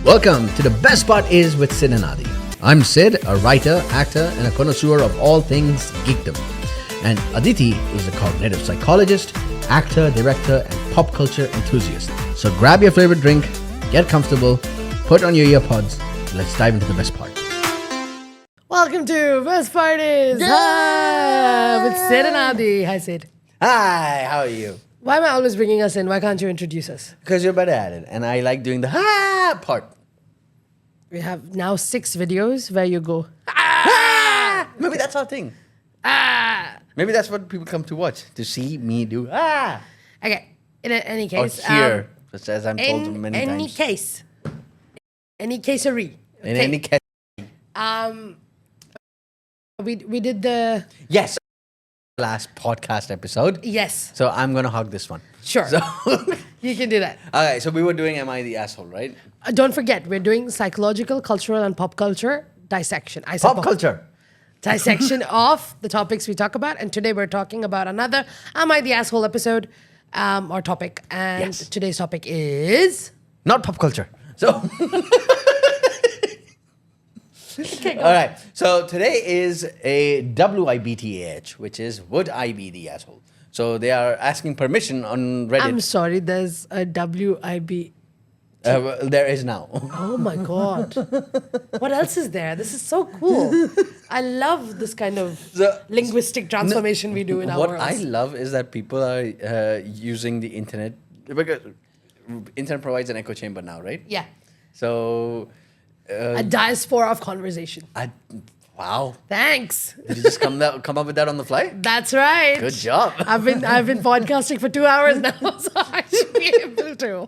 Welcome to The Best Part Is with Sid and Adi. I'm Sid, a writer, actor, and a connoisseur of all things geekdom. And Aditi is a cognitive psychologist, actor, director, and pop culture enthusiast. So grab your favorite drink, get comfortable, put on your earpods, and let's dive into the best part. Welcome to Best Part Is with Sid and Adi. Hi, Sid. Hi, how are you? Why am I always bringing us in? Why can't you introduce us? Because you're better at it, and I like doing the part. We have now 6 videos where you go, Maybe that's our thing. Maybe that's what people come to watch, to see me do Okay, in any or case. hear, just as I'm told many times. Any casery. In any case. We did the... Yes. Last podcast episode. Yes. So I'm going to hug this one. Sure. So You can do that. okay, so we were doing Am I the Asshole, right? Don't forget, we're doing psychological, cultural, and pop culture dissection. I said Pop culture. dissection of the topics we talk about. And today we're talking about another Am I the Asshole episode or topic. And Yes. today's topic is... Not pop culture. So Okay, go. all right. So today is a WIBTAH, which is Would I Be the Asshole? So they are asking permission on Reddit. I'm sorry, there's a WIB. There is now. Oh my God. What else is there? This is so cool. I love this kind of So- linguistic transformation we do in our What worlds. I love is that people are using the internet, because internet provides an echo chamber now, right? Yeah. So, A diaspora of conversation. wow. Thanks. Did you just come up with that on the fly? That's right. Good job. I've been podcasting for 2 hours now, so I should be able to.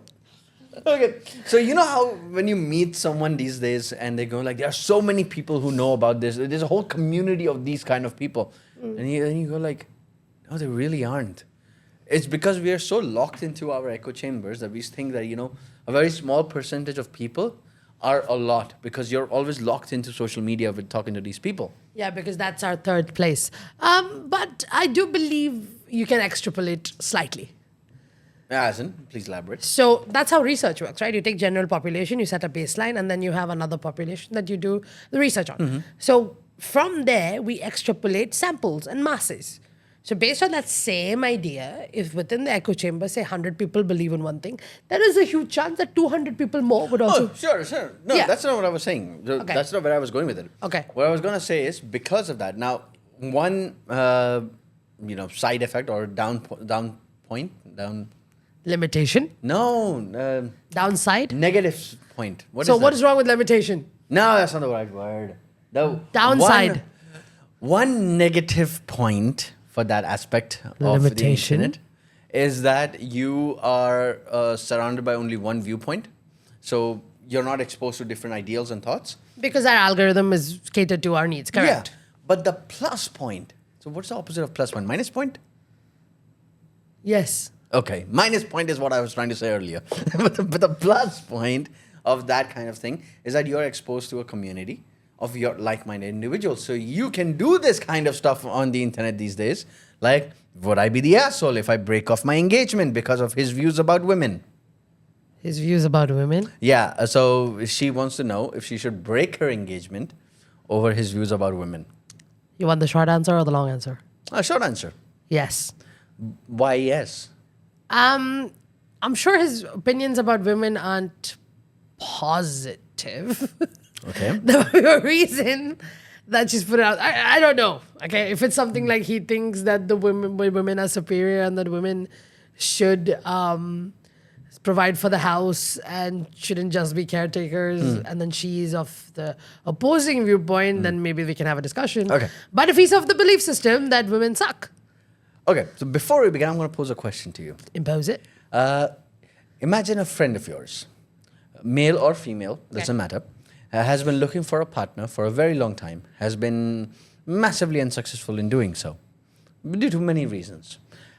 Okay. So you know how when you meet someone these days and they go like, there are so many people who know about this. There's a whole community of these kind of people. And you go like, no, they really aren't. It's because we are so locked into our echo chambers that we think that, a very small percentage of people are a lot, because you're always locked into social media with talking to these people. Yeah, because that's our third place. But I do believe you can extrapolate slightly. As in, please elaborate. So that's how research works, right? You take general population, you set a baseline, and then you have another population that you do the research on. So from there, we extrapolate samples and masses. So based on that same idea, if within the echo chamber, say 100 people believe in one thing, there is a huge chance that 200 people more would also... Oh, sure. No, Yeah. that's not what I was saying. Okay. That's not where I was going with it. Okay. What I was going to say is, because of that, now, one, side effect or down Limitation? No, Downside? negative point. What is wrong with limitation? No, that's not the right word. The Downside. One negative point for that aspect of Limitation. the internet is that you are surrounded by only one viewpoint. So you're not exposed to different ideals and thoughts. Because our algorithm is catered to our needs, correct? Yeah. But the plus point. So what's the opposite of plus point? Minus point? Yes. Okay. Minus point is what I was trying to say earlier. but the plus point of that kind of thing is that you're exposed to a community of your like-minded individuals. So you can do this kind of stuff on the internet these days. Like, would I be the asshole if I break off my engagement because of his views about women? His views about women? Yeah. So she wants to know if she should break her engagement over his views about women. You want the short answer or the long answer? A short answer. Yes. Why yes? I'm sure his opinions about women aren't positive. Okay. The reason that she's put it out, I don't know. Okay, if it's something like he thinks that the women are superior and that women should provide for the house and shouldn't just be caretakers, and then she's of the opposing viewpoint, then maybe we can have a discussion. Okay. But if he's of the belief system that women suck, Okay. So before we begin, I'm going to pose a question to you. impose it. Imagine a friend of yours, male or female, doesn't matter, has been looking for a partner for a very long time, has been massively unsuccessful in doing so, due to many reasons,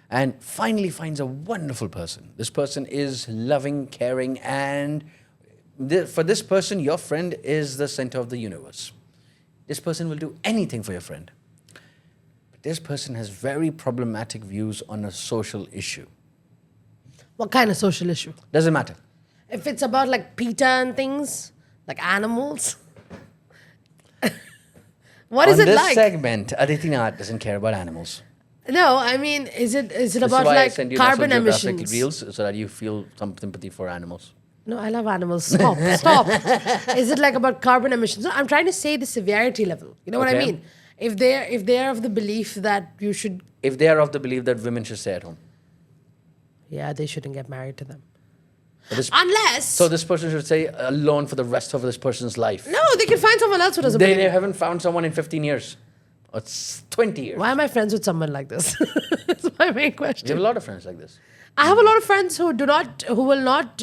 and finally finds a wonderful person. This person is loving, caring, and for this person, your friend is the center of the universe. This person will do anything for your friend. But this person has very problematic views on a social issue. What kind of social issue? Doesn't matter. If it's about like PETA and things, like animals. What is On it this like? segment, Aditi Nath doesn't care about animals. No, I mean, is it This about is why I like send you carbon National Geographic emissions? reels so that you feel some sympathy for animals. No, I love animals. Stop, stop. Is it like about carbon emissions? No, I'm trying to say the severity level. You know what I Okay. mean? If they're of the belief that you should, If they are of the belief that women should stay at home. yeah, they shouldn't get married to them. But this, Unless, so this person should stay alone for the rest of this person's life. no, they can find someone else who doesn't They believe. haven't found someone in 15 years. Or 20 years. Why am I friends with someone like this? That's my main You have question. a lot of friends like this. I have a lot of friends who will not,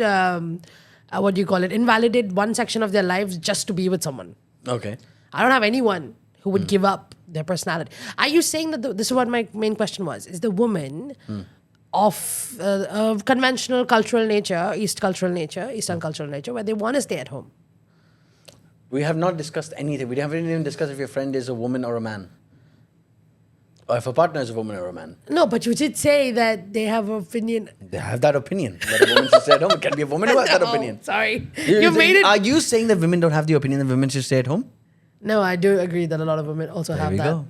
what do you call it, invalidate one section of their lives just to be with someone. Okay. I don't have anyone who would give up their personality. Are you saying that this is what my main question was? Is the woman of conventional cultural nature, Eastern cultural nature, where they want to stay at home? We have not discussed anything. We haven't even discussed if your friend is a woman or a man. Or if a partner is a woman or a man. No, but you did say that they have an opinion. They have that opinion. That a woman should stay at home. It can be a woman who has that No, opinion. Sorry. You made it. Are you saying that women don't have the opinion that women should stay at home? No, I do agree that a lot of women also have we that. go.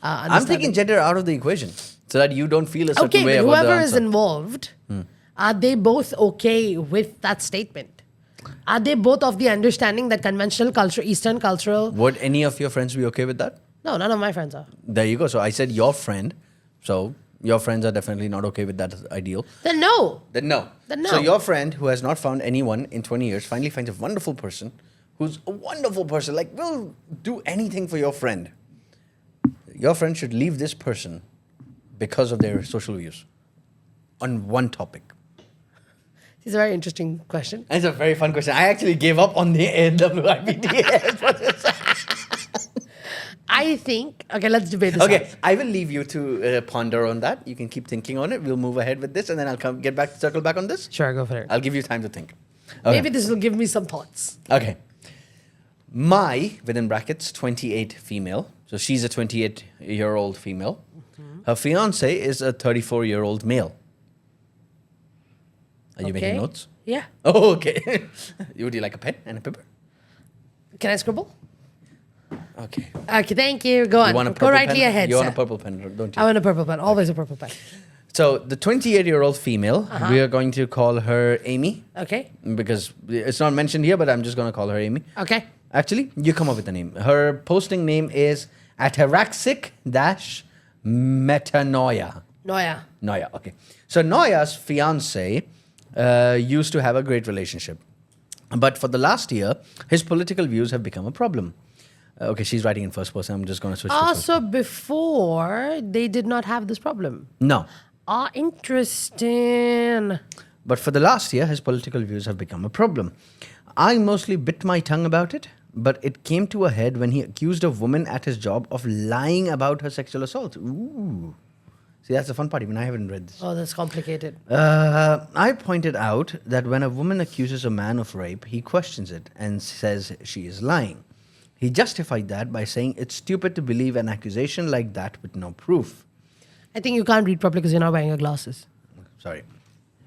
I'm understanding. taking gender out of the equation so that you don't feel a certain Okay, way but about the whoever is answer. involved, are they both okay with that statement? Are they both of the understanding that conventional culture, Eastern cultural? Would any of your friends be okay with that? No, none of my friends are. There you go. So I said your friend. So your friends are definitely not okay with that ideal. Then no. Then no. Then no. So your friend who has not found anyone in 20 years finally finds a wonderful person who's a wonderful person. Like, will do anything for your friend. Your friend should leave this person because of their social views on one topic. It's a very interesting question. And it's a very fun question. I actually gave up on the NWIBDS for this. I think, okay, let's debate this. Okay, out. I will leave you to ponder on that. You can keep thinking on it. We'll move ahead with this and then I'll circle back on this. Sure, go for it. I'll give you time to think. Okay. Maybe this will give me some thoughts. Okay. My, within brackets, 28 female. So she's a 28-year-old female. Her fiance is a 34-year-old male. Are you making Okay. notes? Yeah. Oh, okay. Would you like a pen and a paper? Can I scribble? Okay. Okay, thank you. Go on. You want a Go purple rightly pen? ahead, You want sir. a purple pen, don't you? I want a purple pen. Always a purple pen. So the 28-year-old female, we are going to call her Amy Okay. because it's not mentioned here, but I'm just going to call her Amy. Okay. Actually, you come up with a name. Her posting name is Ataraxic-Metanoia. Noya. Noya, okay. So Noya's fiance used to have a great relationship. But for the last year, his political views have become a problem. Okay, she's writing in first person. I'm just going to switch to first. Also, before, they did not have this problem. No. Ah, interesting. But for the last year, his political views have become a problem. I mostly bit my tongue about it, but it came to a head when he accused a woman at his job of lying about her sexual assault. Ooh. See, that's the fun part. Even I haven't read this. Oh, that's complicated. I pointed out that when a woman accuses a man of rape, he questions it and says she is lying. He justified that by saying it's stupid to believe an accusation like that with no proof. I think you can't read properly because you're not wearing your glasses. Sorry.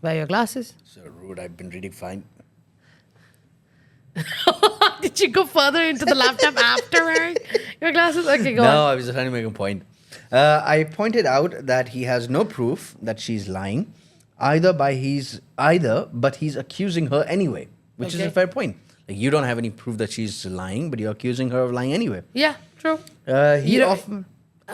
Wear your glasses. So rude. I've been reading fine. Did you go further into the laptop after wearing your glasses? Okay, go No, on. I was just trying to make a point. I pointed out that he has no proof that she's lying, but he's accusing her anyway, which is a Okay. fair point. Like, you don't have any proof that she's lying, but you're accusing her of lying anyway. Yeah, true. He You know- often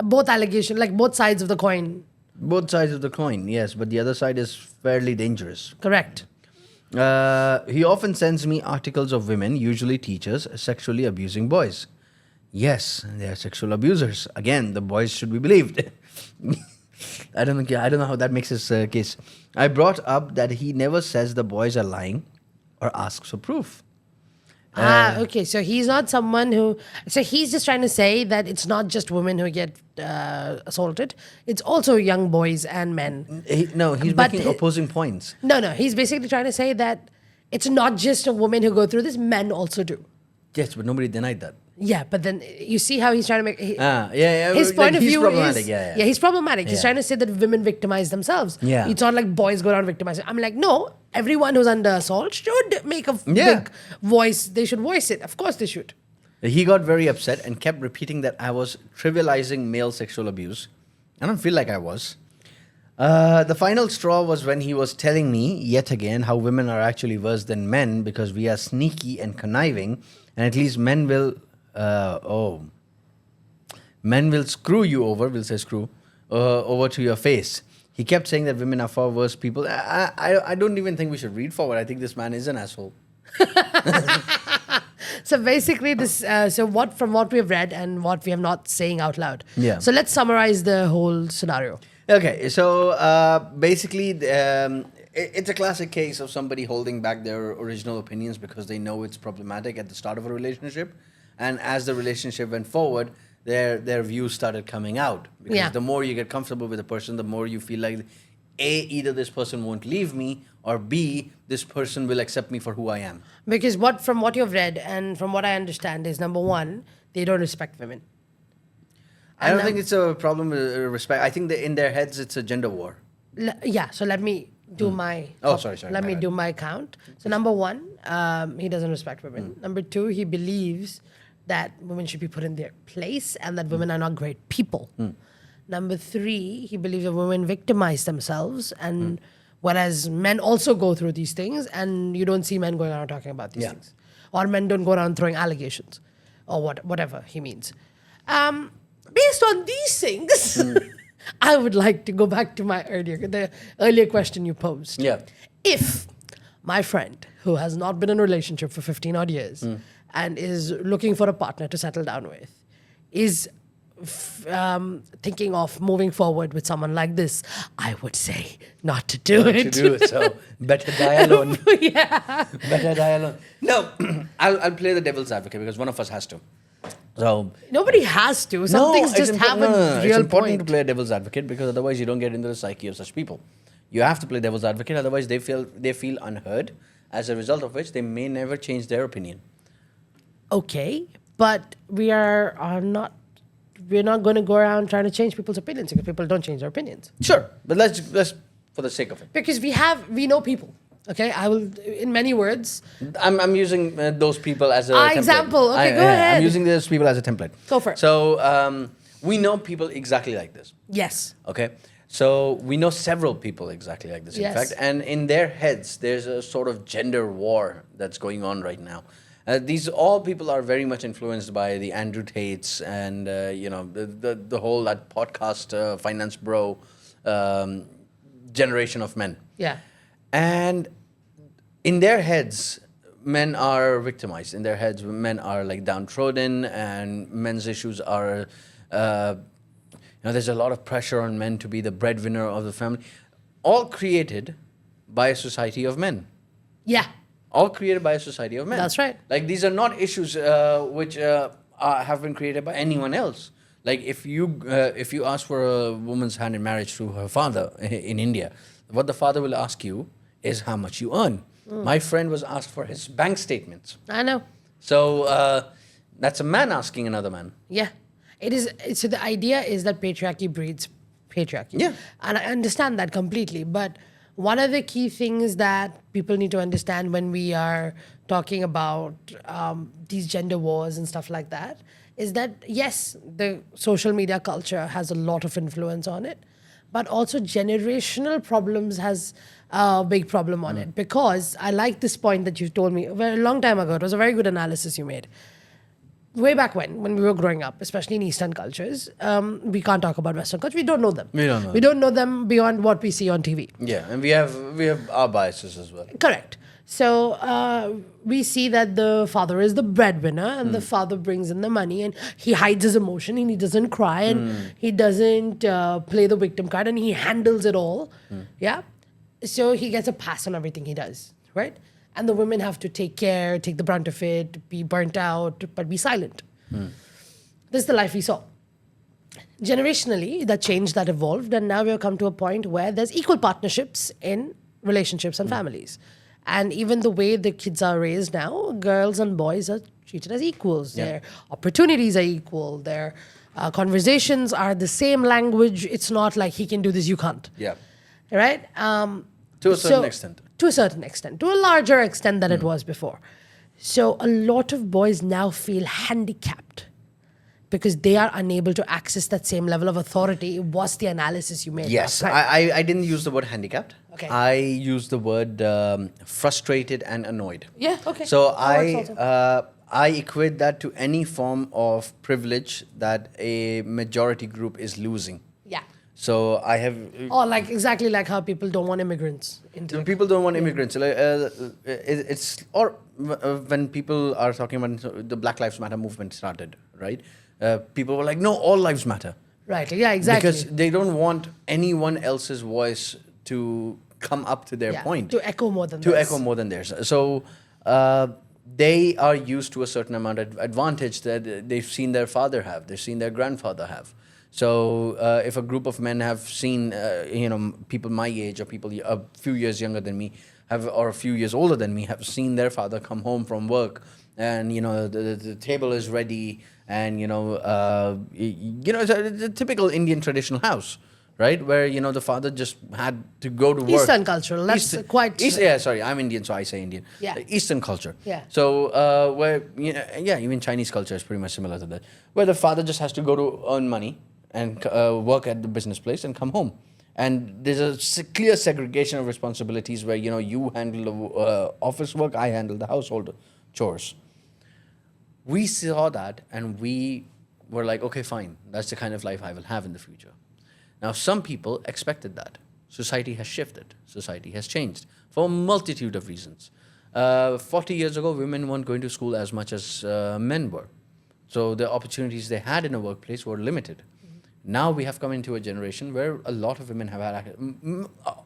Both allegations, like both sides of the coin. both sides of the coin, yes, but the other side is fairly dangerous. Correct. He often sends me articles of women, usually teachers, sexually abusing boys. Yes, they are sexual abusers. Again, the boys should be believed. I don't know how that makes his case. I brought up that he never says the boys are lying or asks for proof. Okay. So he's not someone who. So he's just trying to say that it's not just women who get assaulted; it's also young boys and men. He's But making opposing points. No. He's basically trying to say that it's not just women who go through this; men also do. Yes, but nobody denied that. Yeah, but then you see how he's trying to make. His like, point of he's view problematic. is Yeah. he's problematic. He's Yeah. trying to say that women victimize themselves. Yeah. It's not like boys go around victimizing. I'm like, no, everyone who's under assault should make a big voice. They should voice it. Of course they should. He got very upset and kept repeating that I was trivializing male sexual abuse. I don't feel like I was. The final straw was when he was telling me, yet again, how women are actually worse than men because we are sneaky and conniving, and at least men will, men will screw you over, we'll say screw, over to your face. He kept saying that women are far worse people. I don't even think we should read forward. I think this man is an asshole. So basically, from what we have read and what we have not saying out loud. Yeah. So let's summarize the whole scenario. Okay, so basically, it's a classic case of somebody holding back their original opinions because they know it's problematic at the start of a relationship, and as the relationship went forward, their views started coming out. Because the more you get comfortable with a person, the more you feel like, A, either this person won't leave me, or B, this person will accept me for who I am. Because from what you've read and from what I understand is, number one, they don't respect women. I don't think it's a problem with respect. I think that in their heads, it's a gender war. So let me do my... Oh, sorry. Let me do my count. So number one, he doesn't respect women. Number two, he believes that women should be put in their place and that women are not great people. Number three, he believes that women victimize themselves, and whereas men also go through these things, and you don't see men going around talking about these things. Or men don't go around throwing allegations, or whatever he means. Based on these things, I would like to go back to the earlier question you posed. Yeah. If my friend, who has not been in a relationship for 15 odd years and is looking for a partner to settle down with, is thinking of moving forward with someone like this, I would say not to do it. So better die alone. Better die alone. No, I'll play the devil's advocate because one of us has to. So nobody has to. Some things just have a real It's important point. to play a devil's advocate because otherwise you don't get into the psyche of such people. You have to play devil's advocate, otherwise they feel unheard, as a result of which they may never change their opinion. Okay, but we're not going to go around trying to change people's opinions because people don't change their opinions. Sure, but let's for the sake of it. Because we know people. Okay, I will, in many words. I'm using those people as a template. Example. Okay, go ahead. I'm using those people as a template. Go for it. So we know people exactly like this. Yes. Okay. So we know several people exactly like this, in fact. And in their heads, there's a sort of gender war that's going on right now. These all people are very much influenced by the Andrew Tates and, the whole that podcast, Finance Bro generation of men. Yeah. And in their heads, men are victimized. In their heads, men are like downtrodden, and men's issues are, there's a lot of pressure on men to be the breadwinner of the family. All created by a society of men. Yeah. All created by a society of men. That's right. Like these are not issues which have been created by anyone else. Like if you ask for a woman's hand in marriage through her father in India, what the father will ask you is how much you earn. My friend was asked for his bank statements. I know. So that's a man asking another man. Yeah. It is. So the idea is that patriarchy breeds patriarchy. Yeah. And I understand that completely. But one of the key things that people need to understand when we are talking about these gender wars and stuff like that is that, yes, the social media culture has a lot of influence on it, but also generational problems has a big problem on it. Because I like this point that you told me a very long time ago. It was a very good analysis you made. Way back when we were growing up, especially in Eastern cultures, we can't talk about Western culture. We don't know them. We don't know them beyond what we see on TV. Yeah, and we have our biases as well. Correct. So we see that the father is the breadwinner, and the father brings in the money, and he hides his emotion, and he doesn't cry, and he doesn't play the victim card, and he handles it all. Yeah. So he gets a pass on everything he does, right? And the women have to take the brunt of it, be burnt out, but be silent. This is the life we saw. Generationally, that changed, that evolved, and now we have come to a point where there's equal partnerships in relationships and families. And even the way the kids are raised now, girls and boys are treated as equals. Yeah. Their opportunities are equal. Their conversations are the same language. It's not like he can do this, you can't. Yeah. Right? To a certain extent. to a certain extent, to a larger extent than it was before. So a lot of boys now feel handicapped because they are unable to access that same level of authority. What's the analysis you made? Yes, last time? I didn't use the word handicapped. Okay. I used the word frustrated and annoyed. Yeah, okay. So That works also. I equate that to any form of privilege that a majority group is losing. Yeah. So I have. Or like exactly like how people don't want immigrants into the People don't want immigrants. It's or when people are talking about the Black Lives Matter movement started, right? People were like, no, all lives matter. Right. Yeah, exactly. Because they don't want anyone else's voice to come up to their point. To echo more than To theirs. echo more than theirs. So they are used to a certain amount of advantage that they've seen their father have, they've seen their grandfather have. So if a group of men have seen, people my age or people a few years younger than me have, or a few years older than me, have seen their father come home from work, and the table is ready, and it's a typical Indian traditional house, right? Where the father just had to go to work. Eastern cultural. That's quite. Yeah, sorry, I'm Indian, so I say Indian. Yeah. Eastern culture. Yeah. So where even Chinese culture is pretty much similar to that, where the father just has to go to earn money and work at the business place and come home. And there's a clear segregation of responsibilities where you handle the office work, I handle the household chores. We saw that and we were like, okay, fine, that's the kind of life I will have in the future. Now, some people expected that. Society has shifted. Society has changed for a multitude of reasons. 40 years ago, women weren't going to school as much as men were. So the opportunities they had in a workplace were limited. Now we have come into a generation where a lot of women have had,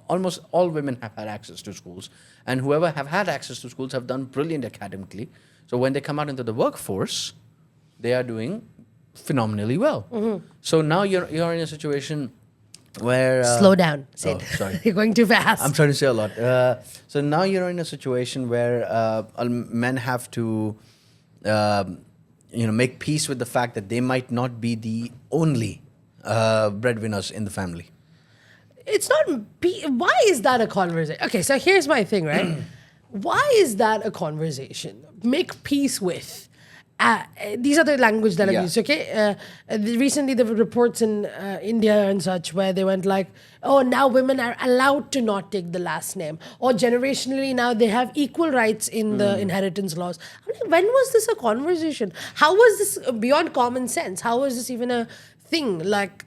almost all women have had access to schools. And whoever have had access to schools have done brilliant academically. So when they come out into the workforce, they are doing phenomenally well. So now you're in a situation where... Slow down, Sid. Sorry. You're going too fast. I'm trying to say a lot. So now you're in a situation where men have to, make peace with the fact that they might not be the only breadwinners in the family. It's not. Why is that a conversation? Okay, so here's my thing, right? Why is that a conversation? Make peace with. These are the language that I've Yeah. used, okay? Recently, there were reports in India and such where they went like, oh, now women are allowed to not take the last name. Or generationally, now they have equal rights in the inheritance laws. I'm like, when was this a conversation? How was this beyond common sense? How was this even a thing? Like...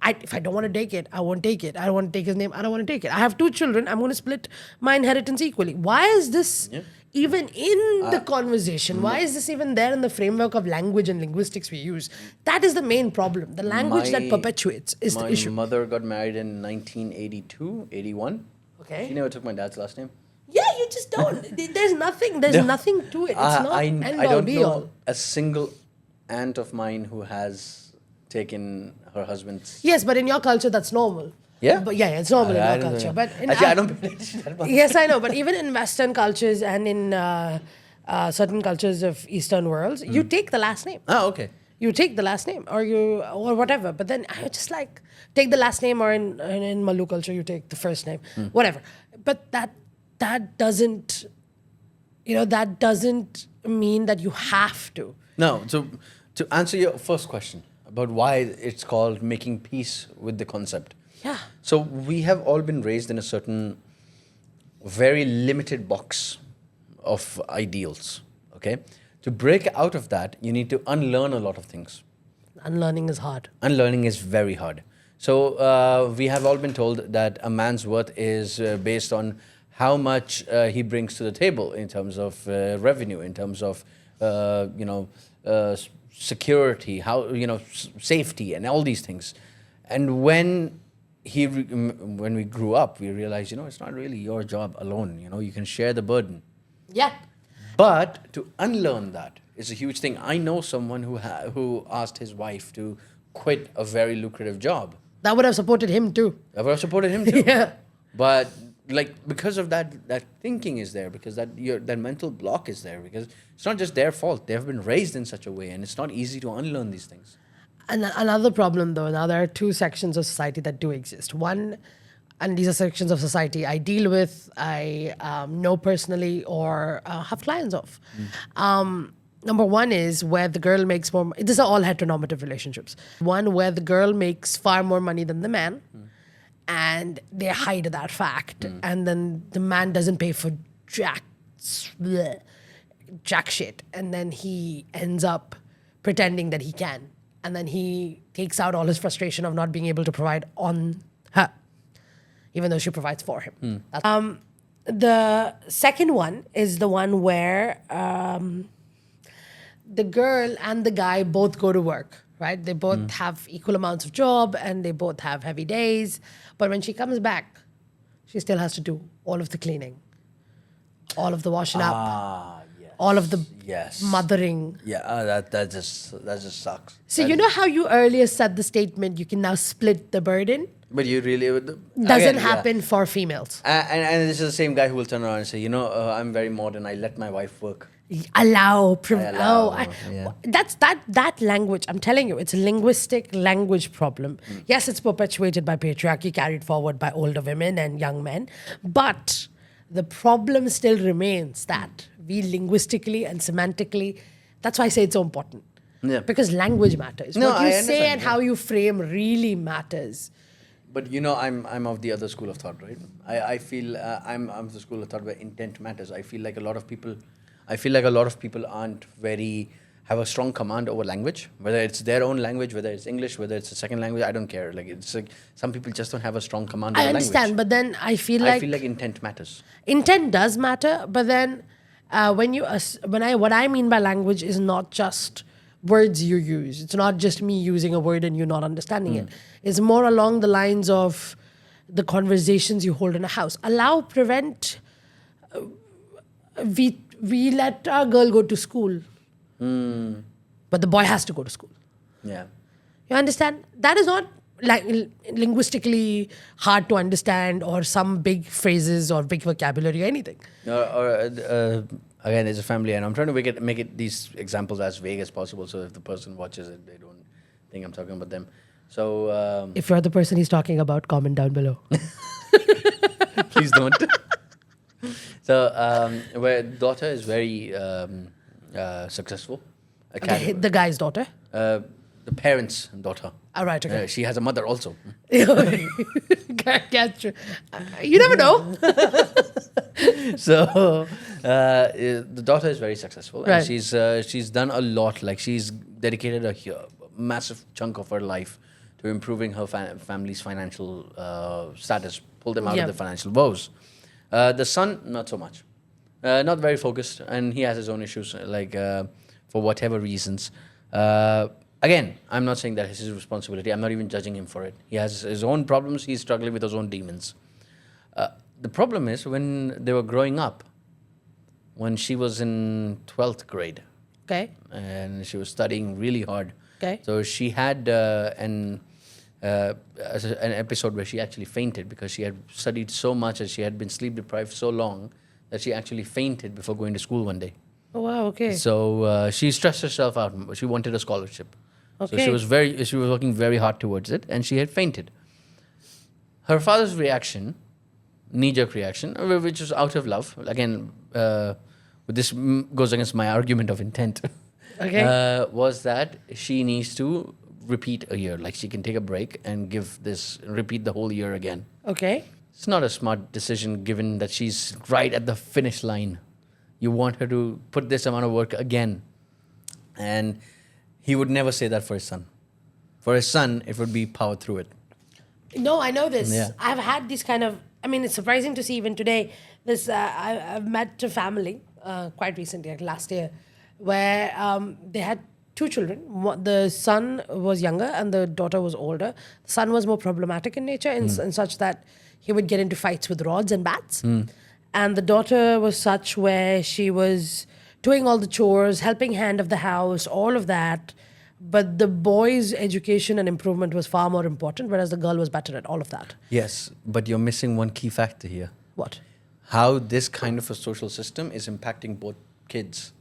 if I don't want to take it, I won't take it. I don't want to take his name, I don't want to take it. I have 2 children, I'm going to split my inheritance equally. Why is this even in the conversation? Why is this even there in the framework of language and linguistics we use? That is the main problem. The language that perpetuates is the issue. My mother got married in 1982, 81. Okay. She never took my dad's last name. Yeah, you just don't. There's nothing to it. It's not I end all don't be know all. a single aunt of mine who has taken her husband's... Yes, but in your culture, that's normal. Yeah? But yeah, it's normal in I your don't know. culture. But in Actually, I don't pay attention to that much. Yes, I know. But even in Western cultures and in certain cultures of Eastern worlds, you take the last name. Oh, okay. You take the last name or whatever. But then I just like take the last name, or in Malu culture, you take the first name, whatever. But that doesn't, that doesn't mean that you have to. No, so to answer your first question about why it's called making peace with the concept. Yeah. So we have all been raised in a certain very limited box of ideals, okay? To break out of that, you need to unlearn a lot of things. Unlearning is hard. Unlearning is very hard. So we have all been told that a man's worth is based on how much he brings to the table in terms of revenue, in terms of, security, safety, and all these things. And when we grew up, we realized, it's not really your job alone. You can share the burden. Yeah. But to unlearn that is a huge thing. I know someone who asked his wife to quit a very lucrative job. That would have supported him too. I would have supported him too. Yeah. But because of that thinking is there, because that mental block is there, because it's not just their fault. They have been raised in such a way, and it's not easy to unlearn these things. And another problem, though, now there are 2 sections of society that do exist. One, and these are sections of society I deal with, I know personally, or have clients of. Number one is where the girl makes more. These are all heteronormative relationships. One where the girl makes far more money than the man, and they hide that fact, and then the man doesn't pay for jack bleh, jack shit, and then he ends up pretending that he can, and then he takes out all his frustration of not being able to provide on her, even though she provides for him. The second one is the one where the girl and the guy both go to work, right? They both have equal amounts of job and they both have heavy days. But when she comes back, she still has to do all of the cleaning, all of the washing up, Yes. all of the Yes. mothering. Yeah, that just sucks. So you know how you earlier said the statement, you can now split the burden? But you really Doesn't happen for females. And this is the same guy who will turn around and say, I'm very modern. I let my wife work. Allow. Yeah. That's that language. I'm telling you, it's a linguistic language problem. Yes, it's perpetuated by patriarchy, carried forward by older women and young men. But the problem still remains that we linguistically and semantically, that's why I say it's so important. Yeah. Because language matters. No, what you I say understand, and yeah. how you frame really matters. But I'm of the other school of thought, right? I feel I'm of the school of thought where intent matters. I feel like a lot of people have a strong command over language, whether it's their own language, whether it's English, whether it's a second language. I don't care. Like it's like some people just don't have a strong command over I understand, language. but then I feel I feel like intent matters. intent does matter, but then what I mean by language is not just words you use. It's not just me using a word and you not understanding it. It's more along the lines of the conversations you hold in a house. Prevent. We let our girl go to school, but the boy has to go to school. Yeah. You understand? That is not like linguistically hard to understand, or some big phrases or big vocabulary or anything. Again, it's a family, and I'm trying to make it these examples as vague as possible, so if the person watches it, they don't think I'm talking about them. So If you're the person he's talking about, comment down below. please don't. So where daughter is very successful. Okay, the guy's daughter. The parents' daughter. All right, okay. She has a mother also. Get you. You never know. So the daughter is very successful, Right. and she's done a lot. Like she's dedicated a massive chunk of her life to improving her family's financial status, pull them out Yeah. of the financial woes. The son, not so much, not very focused, and he has his own issues, for whatever reasons. Again, I'm not saying that it's his responsibility. I'm not even judging him for it. He has his own problems. He's struggling with his own demons. The problem is when they were growing up, when she was in 12th grade, Okay. and she was studying really hard. Okay. So she had an episode where she actually fainted because she had studied so much and she had been sleep deprived so long that she actually fainted before going to school one day. Oh, wow, okay. So she stressed herself out. She wanted a scholarship. So Okay. she was working very hard towards it, and she had fainted. Her father's reaction, knee-jerk reaction, which was out of love. Again, this goes against my argument of intent. Okay. Was that she needs to repeat a year. Like she can take a break and repeat the whole year again. Okay. It's not a smart decision given that she's right at the finish line. You want her to put this amount of work again. And he would never say that for his son. For his son, it would be power through it. No, I know this. Yeah. I've had these kind of. I mean, it's surprising to see even today. I've met a family quite recently, like last year, where they had two children. The son was younger and the daughter was older. The son was more problematic in nature, in such that he would get into fights with rods and bats. And the daughter was such where she was doing all the chores, helping hand of the house, all of that. But the boy's education and improvement was far more important, whereas the girl was better at all of that. Yes, but you're missing one key factor here. What? How this kind of a social system is impacting both kids.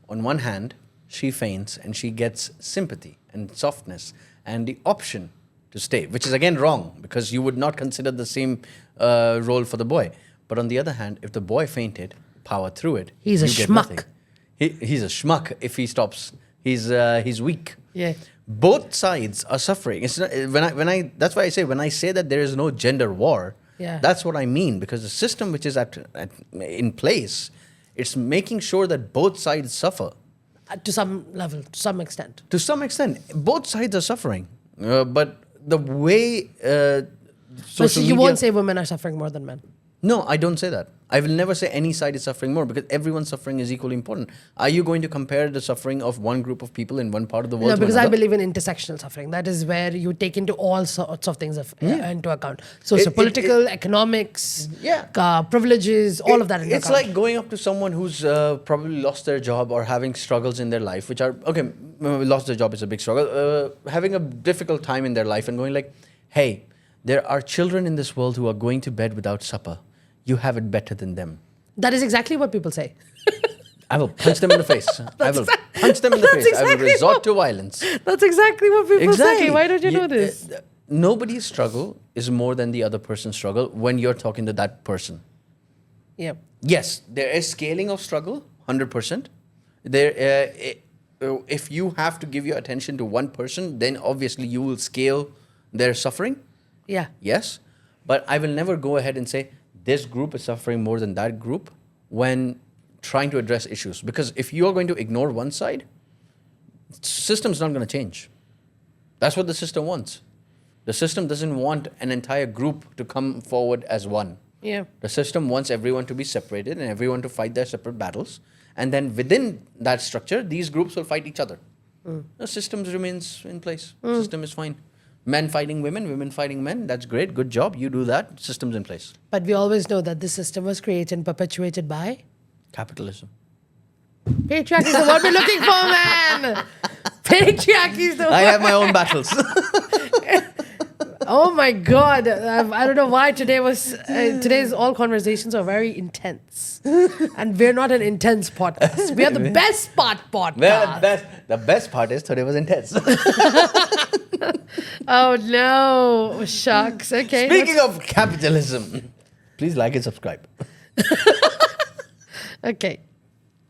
On one hand, she faints and she gets sympathy and softness and the option to stay, which is again wrong because you would not consider the same role for the boy. But on the other hand, if the boy fainted, power through it. He's a you get schmuck. nothing. He's a schmuck if he stops. He's weak. Yeah. Both sides are suffering. It's not, that's why I say when I say that there is no gender war, Yeah. that's what I mean, because the system which is in place, it's making sure that both sides suffer. To some level, to some extent. To some extent, both sides are suffering. But the way But social you media... won't say women are suffering more than men. No, I don't say that. I will never say any side is suffering more because everyone's suffering is equally important. Are you going to compare the suffering of one group of people in one part of the world No, to because I another? believe in intersectional suffering. That is where you take into all sorts of things into account. Socio-political, economics, privileges, all of that into It's account. like going up to someone who's probably lost their job or having struggles in their life, which are, okay, lost their job is a big struggle, having a difficult time in their life and going like, hey, there are children in this world who are going to bed without supper. You have it better than them. That is exactly what people say. I will punch them in the face. I will punch them in the face. I will exactly resort to violence. That's exactly what people say. Why don't you know Yeah, this? Nobody's struggle is more than the other person's struggle when you're talking to that person. Yeah. Yes, there is scaling of struggle, 100%. If you have to give your attention to one person, then obviously you will scale their suffering. Yeah. Yes, but I will never go ahead and say this group is suffering more than that group when trying to address issues. Because if you are going to ignore one side, system's not going to change. That's what the system wants. The system doesn't want an entire group to come forward as one. Yeah. The system wants everyone to be separated and everyone to fight their separate battles. And then within that structure, these groups will fight each other. The system remains in place. System is fine. Men fighting women, women fighting men. That's great. Good job. You do that. System's in place. But we always know that this system was created and perpetuated by Capitalism. patriarchy is the word we're looking for, man. Patriarchy is the word. I have my own battles. Oh my God. I don't know why today's all conversations are very intense. And we're not an intense podcast. We are the best part podcast. Well, the best part is today was intense. Oh no. Shucks. Okay. Speaking of capitalism, please like and subscribe. Okay.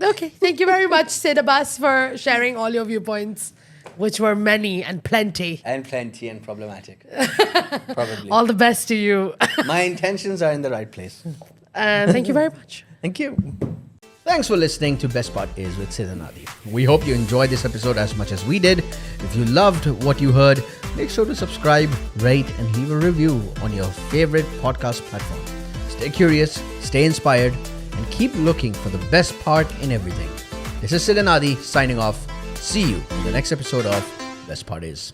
Okay. Thank you very much, Sid Abbas, for sharing all your viewpoints, which were many and plenty. And plenty and problematic. Probably. All the best to you. My intentions are in the right place. Thank you very much. Thank you. Thanks for listening to Best Part Is with Sid and Adi. We hope you enjoyed this episode as much as we did. If you loved what you heard, make sure to subscribe, rate, and leave a review on your favorite podcast platform. Stay curious, stay inspired, and keep looking for the best part in everything. This is Sid and Adi signing off. See you in the next episode of Best Part Is.